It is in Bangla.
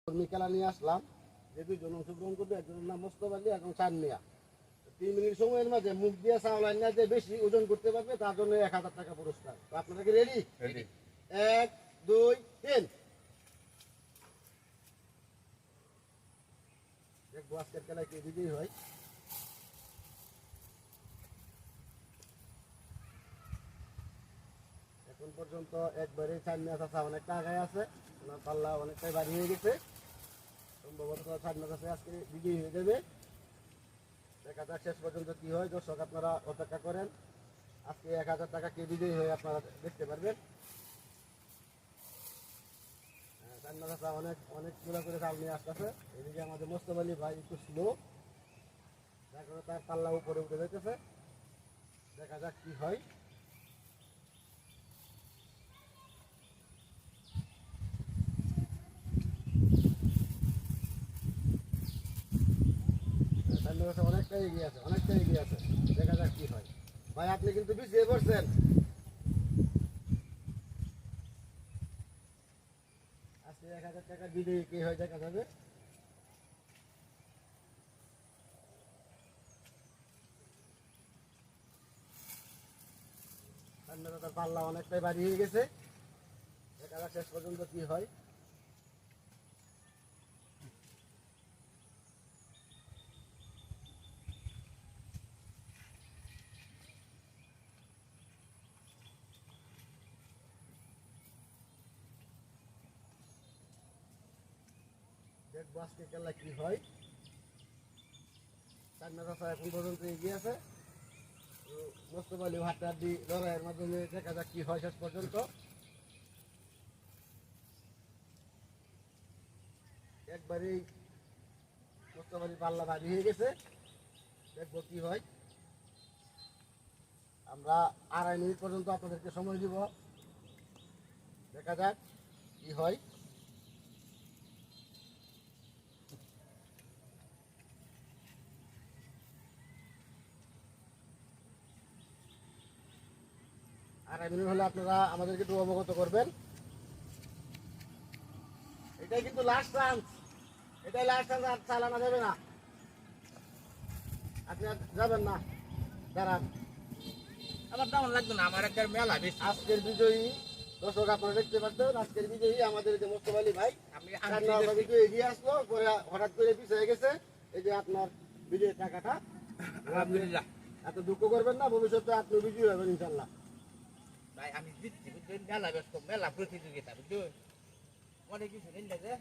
কর্মী খেলা নিয়ে আসলাম, যে দুইজন অংশগ্রহণ করবে, একজনের নাম মোস্তফা আলী এবং চান মিয়া। 3 মিনিট সময়ের মাঝে মুখ দিয়ে চাউল না যে বেশি ওজন করতে পারবে তার জন্য 1000 টাকা পুরস্কার। তো আপনারা কি রেডি? 1 2 3। দেখবো আজকের খেলায় কে বিজয়ী হয়। এখন পর্যন্ত একবারে চান মিয়া চাচা অনেকটা আগায় আছে, ওনার পাল্লা অনেকটাই বাড়ি হয়ে গেছে। সম্ভবত চান মিয়া চাচা আজকে বিজয়ী হয়ে যাবে। দেখা যাক শেষ পর্যন্ত কি হয়। দর্শক আপনারা অপেক্ষা করেন, আজকে 1000 টাকা কে বিজয়ী হয়ে আপনারা দেখতে পারবেন। অনেক অনেকগুলো করে চাল নিয়ে আসতেছে। এদিকে আমাদের মোস্তফা আলী ভাই একটু স্লো, যার কারণে তার পাল্লা উপরে উঠে যেতেছে। দেখা যাক কি হয়। অনেকটাই এগিয়ে আছে, অনেকটাই এগিয়ে আছে। দেখা যাক কি হয়। ভাই আপনি কিন্তু পিছিয়ে পড়ছেন। আজকে 1000 টাকা বিজয়ী কি হয় দেখা যাবে। তার পাল্লা অনেকটাই বাড়ি হয়ে গেছে। দেখা যাক শেষ পর্যন্ত কি হয়। দেখবো আজকে খেলা কি হয়। চান্না চাষা এখন পর্যন্ত এগিয়ে আছে। মোস্তফা আলী হাড্ডাহাড্ডি লড়াইয়ের মাধ্যমে দেখা যাক কি হয় শেষ পর্যন্ত। একবারেই মোস্তফা আলী পাল্লা ভারী হয়ে গেছে। দেখবো কি হয়। আমরা 2.5 মিনিট পর্যন্ত আপনাদেরকে সময় দিব, দেখা যাক কি হয়। আড়াই মিনিট হলে আপনারা আমাদেরকে একটু অবগত করবেন। এটাই কিন্তু লাস্ট চান্স, এটাই লাস্ট চান্স, আর চালানো যাবে না। আপনি আর যাবেন না, দাঁড়ান। আমার তেমন লাগতো না, আমার একটা মেলা বেশি। আজকের বিজয়ী দর্শক আপনারা দেখতে পাচ্ছেন, আজকের বিজয়ী আমাদের যে মোস্তফা আলী ভাই। আমি একটু এগিয়ে আসলো, পরে হঠাৎ করে পিছিয়ে গেছে। এই যে আপনার বিজয়ের টাকাটা। আলহামদুলিল্লাহ এত দুঃখ করবেন না, ভবিষ্যতে আপনি বিজয়ী হবেন ইনশাল্লাহ। ভাই, আমি জিতছি বুঝছেন, মেলা ব্যস্ত, মেলা প্রতিযোগিতা বুঝছেন, অনেক কিছু নেই না যে